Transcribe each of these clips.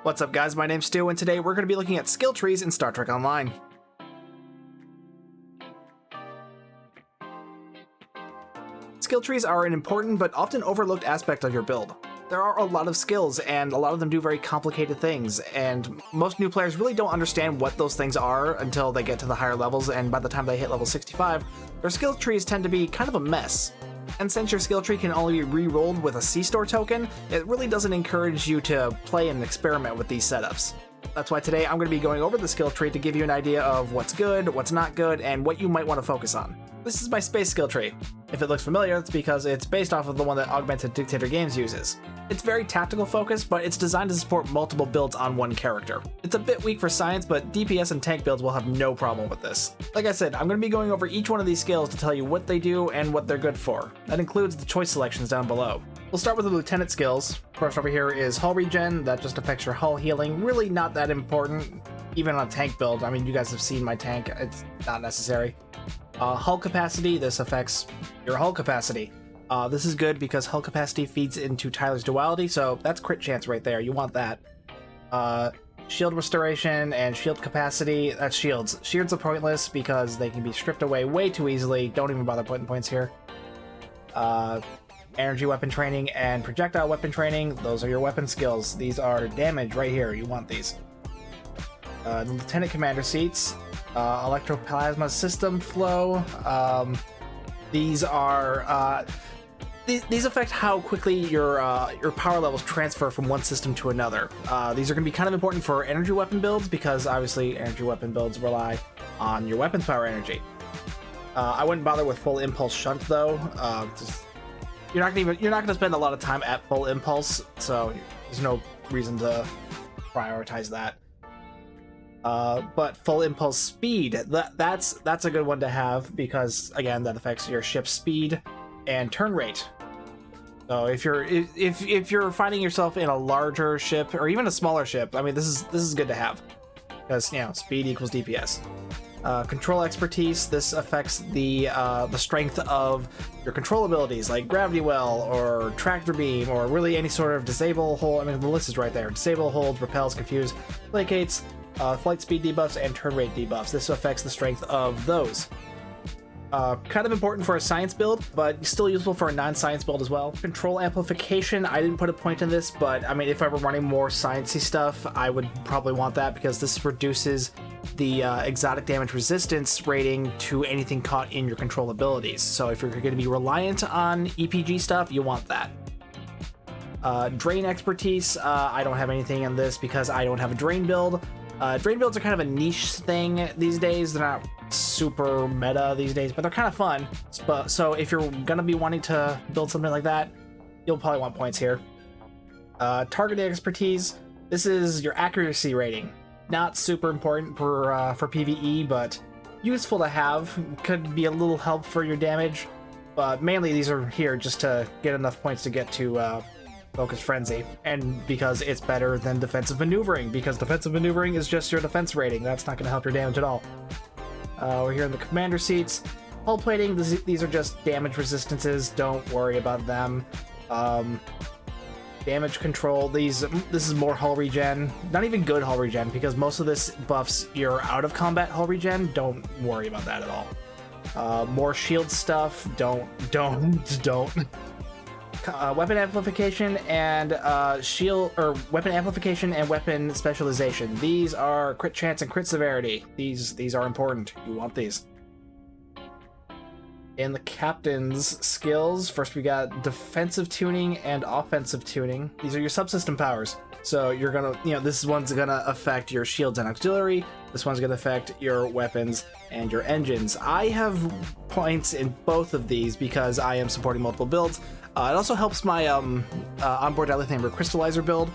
What's up guys, my name's Stu and today we're going to be looking at skill trees in Star Trek Online. Skill trees are an important but often overlooked aspect of your build. There are a lot of skills and a lot of them do very complicated things, and most new players really don't understand what those things are until they get to the higher levels, and by the time they hit level 65, their skill trees tend to be kind of a mess. And since your skill tree can only be re-rolled with a C-Store token, it really doesn't encourage you to play and experiment with these setups. That's why today I'm going to be going over the skill tree to give you an idea of what's good, what's not good, and what you might want to focus on. This is my space skill tree. If it looks familiar, it's because it's based off of the one that Augmented Dictator Games uses. It's very tactical focused, but it's designed to support multiple builds on one character. It's a bit weak for science, but DPS and tank builds will have no problem with this. Like I said, I'm going to be going over each one of these skills to tell you what they do and what they're good for. That includes the choice selections down below. We'll start with the lieutenant skills. First over here is hull regen, that just affects your hull healing. Really not that important, even on a tank build. I mean, you guys have seen my tank, it's not necessary. Hull capacity, this affects your hull capacity. This is good because hull capacity feeds into Tyler's duality, so that's crit chance right there. You want that. Shield restoration and shield capacity, that's shields. Shields are pointless because they can be stripped away way too easily. Don't even bother putting points here. Energy weapon training and projectile weapon training, those are your weapon skills. These are damage right here, you want these. The lieutenant commander seats, electroplasma system flow, these are these affect how quickly your power levels transfer from one system to another. These are going to be kind of important for energy weapon builds because obviously energy weapon builds rely on your weapons power energy. I wouldn't bother with full impulse shunt though. You're not gonna spend a lot of time at full impulse, so there's no reason to prioritize that. But full impulse speed, that's a good one to have because again that affects your ship's speed and turn rate. So if you're finding yourself in a larger ship or even a smaller ship, I mean this is good to have because speed equals DPS. Control expertise, this affects the strength of your control abilities like gravity well or tractor beam or really any sort of disable hold. I mean the list is right there. Disable, holds, repels, confuse, placates, flight speed debuffs, and turn rate debuffs. This affects the strength of those. Kind of important for a science build, but still useful for a non-science build as well. Control amplification, I didn't put a point in this, but I mean if I were running more sciencey stuff, I would probably want that because this reduces the exotic damage resistance rating to anything caught in your control abilities. So if you're going to be reliant on EPG stuff, you want that. Drain expertise, I don't have anything in this because I don't have a drain build. Drain builds are kind of a niche thing these days. They're not super meta these days, but they're kind of fun. So if you're gonna be wanting to build something like that, you'll probably want points here. Targeting expertise, this is your accuracy rating. Not super important for PvE, but useful to have. Could be a little help for your damage, but mainly these are here just to get enough points to get to Focus Frenzy, and because it's better than defensive maneuvering, because defensive maneuvering is just your defense rating. That's not going to help your damage at all. We're here in the commander seats. Hull plating, these are just damage resistances. Don't worry about them. Damage control, this is more hull regen. Not even good hull regen, because most of this buffs your out of combat hull regen. Don't worry about that at all. More shield stuff. Don't. Weapon amplification and weapon amplification and weapon specialization. These are crit chance and crit severity. These are important. You want these. In the captain's skills, first we got defensive tuning and offensive tuning. These are your subsystem powers. So you're gonna, this one's gonna affect your shields and auxiliary. This one's gonna affect your weapons and your engines. I have points in both of these because I am supporting multiple builds. It also helps my onboard dilithium crystallizer build.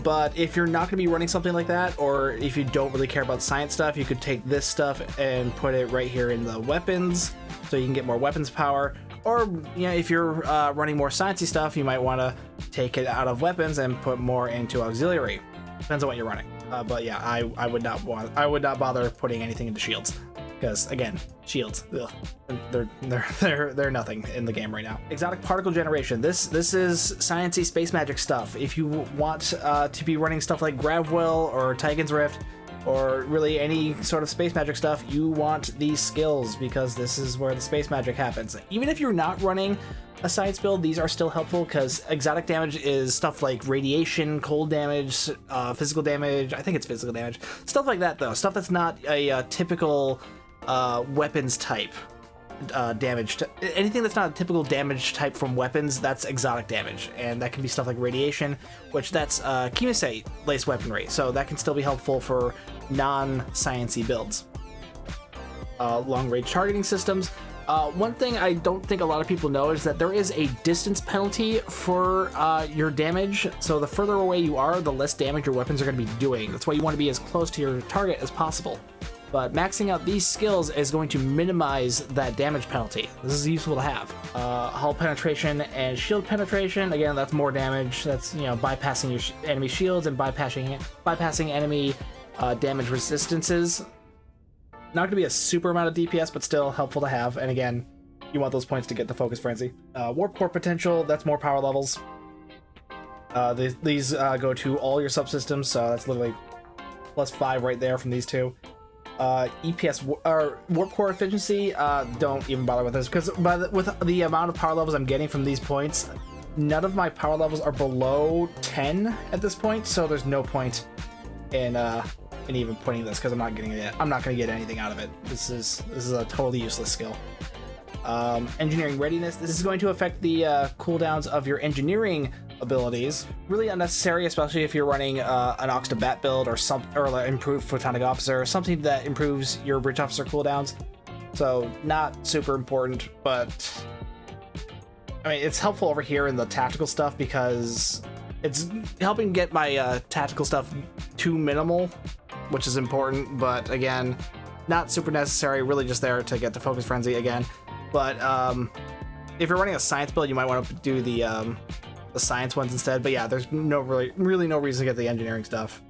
But if you're not gonna be running something like that, or if you don't really care about science stuff, you could take this stuff and put it right here in the weapons, so you can get more weapons power. Or if you're running more sciencey stuff, you might want to take it out of weapons and put more into auxiliary. Depends on what you're running. But yeah, I would not bother putting anything into shields. because again, shields, ugh, they're nothing in the game right now. Exotic particle generation. This is sciencey space magic stuff. If you want to be running stuff like Gravwell or Tigan's Rift, or really any sort of space magic stuff, you want these skills because this is where the space magic happens. Even if you're not running a science build, these are still helpful because exotic damage is stuff like radiation, cold damage, physical damage. I think it's physical damage. Stuff like that though. Stuff that's not a typical weapons type damage. Anything that's not a typical damage type from weapons, that's exotic damage. And that can be stuff like radiation, which that's Kimisei laced weaponry. So that can still be helpful for non-sciencey builds. Long range targeting systems. One thing I don't think a lot of people know is that there is a distance penalty for your damage. So the further away you are, the less damage your weapons are going to be doing. That's why you want to be as close to your target as possible. But maxing out these skills is going to minimize that damage penalty. This is useful to have. Hull penetration and shield penetration. Again, that's more damage. That's, you know, bypassing your enemy shields and bypassing enemy damage resistances. Not going to be a super amount of DPS, but still helpful to have. And again, you want those points to get the Focus Frenzy. Warp Core potential, that's more power levels. These go to all your subsystems, so that's literally +5 right there from these two. EPS or Warp Core efficiency, don't even bother with this because with the amount of power levels I'm getting from these points, none of my power levels are below 10 at this point, so there's no point in even putting this because I'm not getting it. I'm not going to get anything out of it. This is a totally useless skill. Engineering readiness. This is going to affect the cooldowns of your engineering abilities. Really unnecessary, especially if you're running an Ox to Bat build or like improved Photonic Officer, something that improves your Bridge Officer cooldowns. So not super important, but I mean it's helpful over here in the tactical stuff because it's helping get my tactical stuff to minimal, which is important. But again, not super necessary. Really just there to get the Focus Frenzy again. But if you're running a science build, you might want to do the science ones instead. But yeah, there's really no reason to get the engineering stuff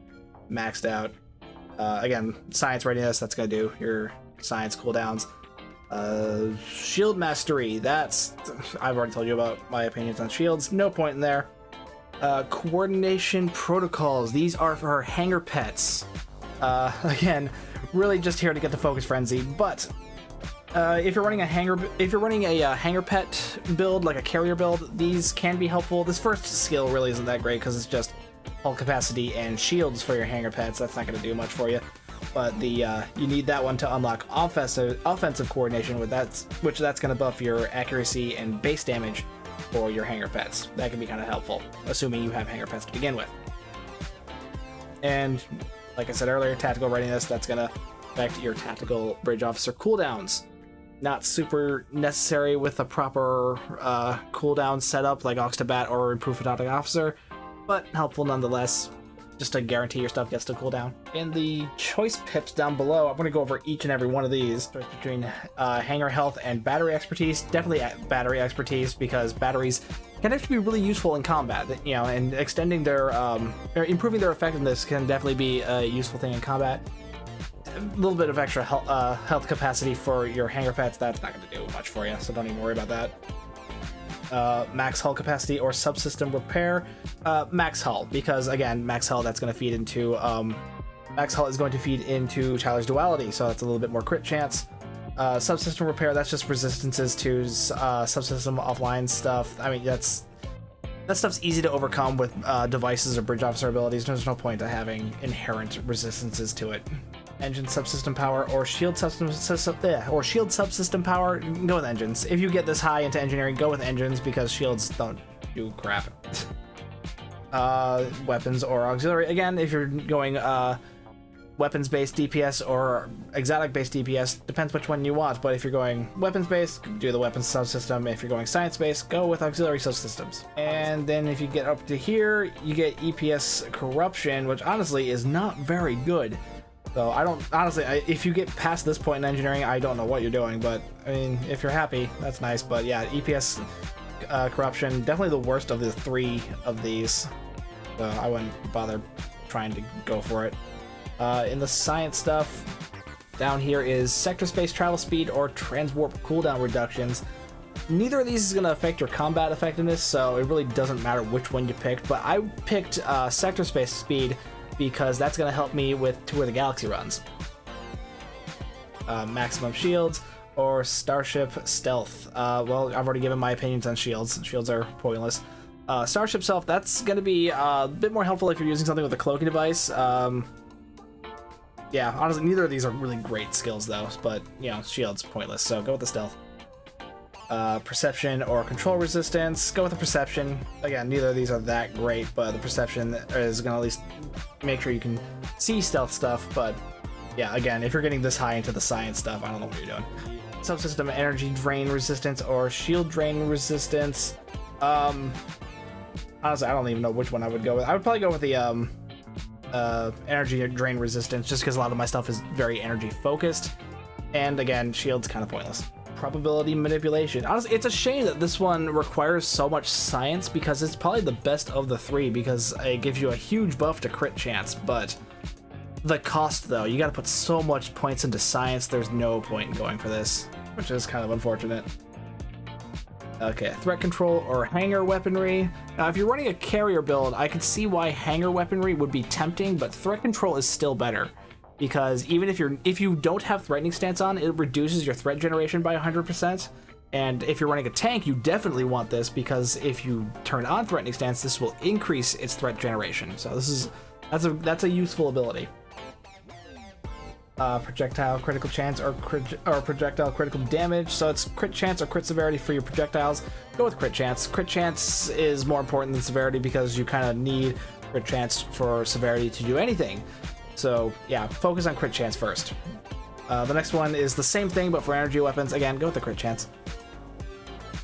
maxed out. Again, science readiness, that's gonna do your science cooldowns. Shield mastery, that's I've already told you about my opinions on shields. No point in there. Coordination protocols, these are for hanger pets. Again, really just here to get the Focus Frenzy, but if you're running a hanger pet build, like a carrier build, these can be helpful. This first skill really isn't that great because it's just hull capacity and shields for your hanger pets. That's not going to do much for you. But you need that one to unlock offensive coordination with which that's going to buff your accuracy and base damage for your hanger pets. That can be kind of helpful, assuming you have hanger pets to begin with. And like I said earlier, tactical readiness, that's going to affect your tactical bridge officer cooldowns. Not super necessary with a proper cooldown setup like Ox to Bat or improved Photonic Officer, but helpful nonetheless, just to guarantee your stuff gets to cooldown. In the choice pips down below, I'm going to go over each and every one of these. Between hanger health and battery expertise, definitely battery expertise because batteries can actually be really useful in combat. You know, and extending their or improving their effectiveness can definitely be a useful thing in combat. A little bit of extra health capacity for your hanger pets, that's not going to do much for you, so don't even worry about that. Max hull capacity or subsystem repair. Max hull, because again, max hull, that's going to feed into max hull is going to feed into Tyler's duality, so that's a little bit more crit chance. Subsystem repair, that's just resistances to subsystem offline stuff. I mean, that stuff's easy to overcome with devices or bridge officer abilities. There's no point to having inherent resistances to it. Engine subsystem power or shield subsystem power, go with engines. If you get this high into engineering, go with engines because shields don't do crap. Weapons or auxiliary, again, if you're going weapons based DPS or exotic based DPS, depends which one you want, but if you're going weapons based, do the weapons subsystem. If you're going science based, go with auxiliary subsystems. And then if you get up to here, you get EPS corruption, which honestly is not very good. So I don't, honestly, if you get past this point in engineering, I don't know what you're doing, but I mean, if you're happy, that's nice. But yeah, EPS corruption, definitely the worst of the three of these. So I wouldn't bother trying to go for it. In the science stuff, Down here is sector space travel speed or transwarp cooldown reductions. Neither of these is going to affect your combat effectiveness, so it really doesn't matter which one you picked, but I picked sector space speed because that's going to help me with Tour of the Galaxy runs. Maximum shields or starship stealth. Well, I've already given my opinions on shields. Shields are pointless. Starship stealth, that's going to be a bit more helpful if you're using something with a cloaking device. Yeah, honestly, neither of these are really great skills though, but, you know, shield's pointless, so go with the stealth. Perception or control resistance, go with the perception. Again, neither of these are that great, but the perception is going to at least make sure you can see stealth stuff. But yeah, again, if you're getting this high into the science stuff, I don't know what you're doing. Subsystem energy drain resistance or shield drain resistance. Honestly, I don't even know which one I would go with. I would probably go with the energy drain resistance, just because a lot of my stuff is very energy focused. And again, shield's kind of pointless. Probability manipulation. Honestly, it's a shame that this one requires so much science, because it's probably the best of the three, because it gives you a huge buff to crit chance. But the cost, though, you got to put so much points into science, there's no point in going for this, which is kind of unfortunate. Okay, threat control or hanger weaponry. Now, if you're running a carrier build, I could see why hanger weaponry would be tempting, but threat control is still better. Because even if you don't have threatening stance on, it reduces your threat generation by 100%. And if you're running a tank, you definitely want this, because if you turn on threatening stance, this will increase its threat generation. So that's a useful ability. Projectile critical chance or projectile critical damage. So it's crit chance or crit severity for your projectiles. Go with crit chance. Crit chance is more important than severity, because you kind of need crit chance for severity to do anything. So yeah, focus on crit chance first. The next one is the same thing, but for energy weapons. Again, go with the crit chance.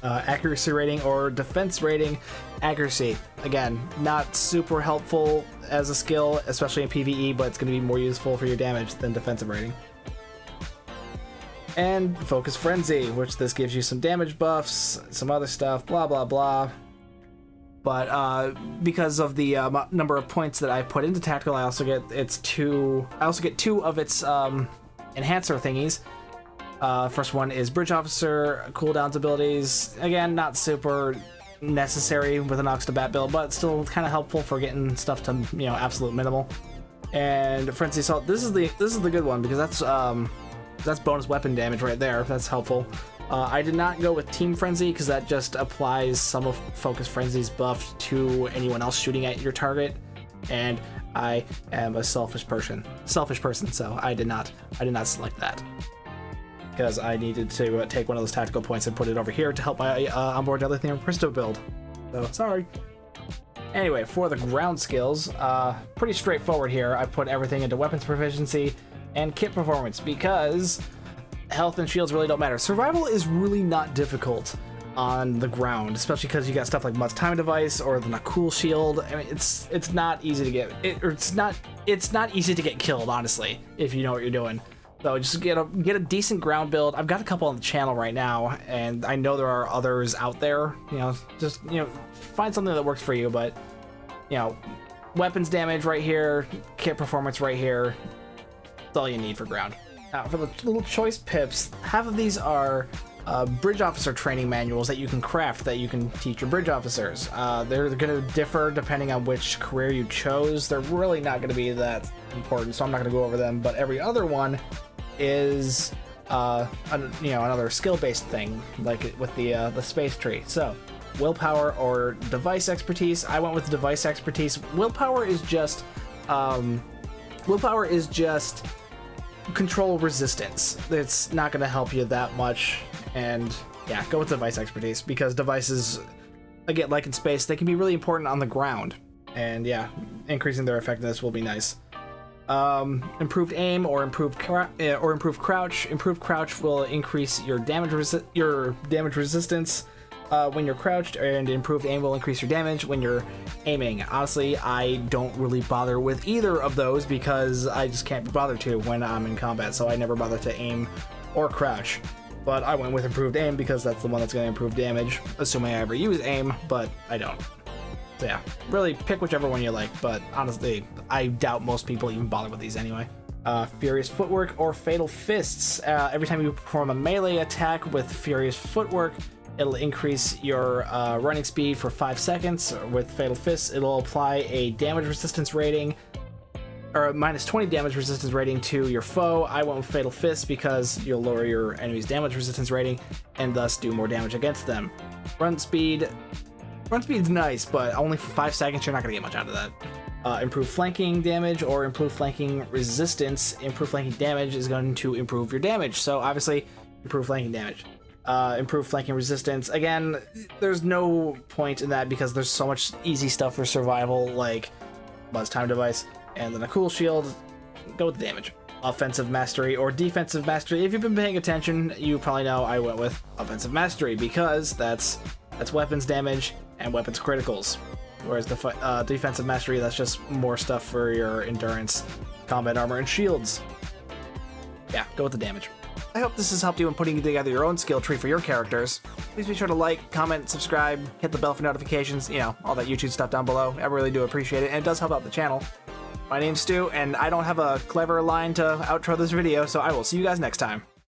Accuracy rating or defense rating. Accuracy, again, not super helpful as a skill, especially in PvE, but it's going to be more useful for your damage than defensive rating. And focus frenzy, which this gives you some damage buffs, some other stuff, blah blah blah. But because of the number of points that I put into tactical, I also get two of its enhancer thingies. First one is bridge officer cooldowns abilities. Again, not super necessary with an Ox to Bat build, but still kind of helpful for getting stuff to, you know, absolute minimal. And frenzy assault. This is the good one, because that's bonus weapon damage right there. That's helpful. I did not go with Team Frenzy, because that just applies some of Focus Frenzy's buff to anyone else shooting at your target, and I am a selfish person, so I did not select that, because I needed to take one of those tactical points and put it over here to help my onboard Deadly Theme Christo build. So sorry. Anyway, for the ground skills, pretty straightforward here. I put everything into weapons proficiency and kit performance, because health and shields really don't matter. Survival is really not difficult on the ground, especially because you got stuff like Mutt's time device or the Nakul shield. I mean, it's not easy to get it's not easy to get killed, honestly, if you know what you're doing. So just get a decent ground build. I've got a couple on the channel right now, and I know there are others out there. You know, just, you know, find something that works for you. But, you know, weapons damage right here, kit performance right here. That's all you need for ground. Now, for the little choice pips, half of these are bridge officer training manuals that you can craft, that you can teach your bridge officers. They're going to differ depending on which career you chose. They're really not going to be that important, so I'm not going to go over them. But every other one is, another skill-based thing, like with the space tree. So, willpower or device expertise. I went with device expertise. Willpower is just control resistance. It's not going to help you that much, and yeah, go with device expertise, because devices, again, like in space, they can be really important on the ground, and yeah, increasing their effectiveness will be nice. Improved aim or improved crouch. Improved crouch will increase your damage resistance when you're crouched, and improved aim will increase your damage when you're aiming. Honestly, I don't really bother with either of those, because I just can't be bothered to when I'm in combat, so I never bother to aim or crouch. But I went with improved aim because that's the one that's going to improve damage, assuming I ever use aim, but I don't. So yeah, really pick whichever one you like, but honestly, I doubt most people even bother with these anyway. Furious Footwork, or Fatal Fists. Every time you perform a melee attack with Furious Footwork, it'll increase your running speed for 5 seconds. With Fatal Fists, it'll apply a damage resistance rating, or a minus 20 damage resistance rating to your foe. I went with Fatal Fists because you'll lower your enemy's damage resistance rating and thus do more damage against them. Run speed's nice, but only for 5 seconds. You're not going to get much out of that. Improve flanking damage or improve flanking resistance. Improve flanking damage is going to improve your damage, so obviously improve flanking damage. Improve flanking resistance. Again, there's no point in that because there's so much easy stuff for survival, like Buzz Time Device, and then a cool shield. Go with the damage. Offensive Mastery or Defensive Mastery. If you've been paying attention, you probably know I went with Offensive Mastery because that's weapons damage and weapons criticals. Whereas the Defensive Mastery, that's just more stuff for your endurance, combat armor, and shields. Yeah, go with the damage. I hope this has helped you in putting together your own skill tree for your characters. Please be sure to like, comment, subscribe, hit the bell for notifications, you know, all that YouTube stuff down below. I really do appreciate it, and it does help out the channel. My name's Stu, and I don't have a clever line to outro this video, so I will see you guys next time.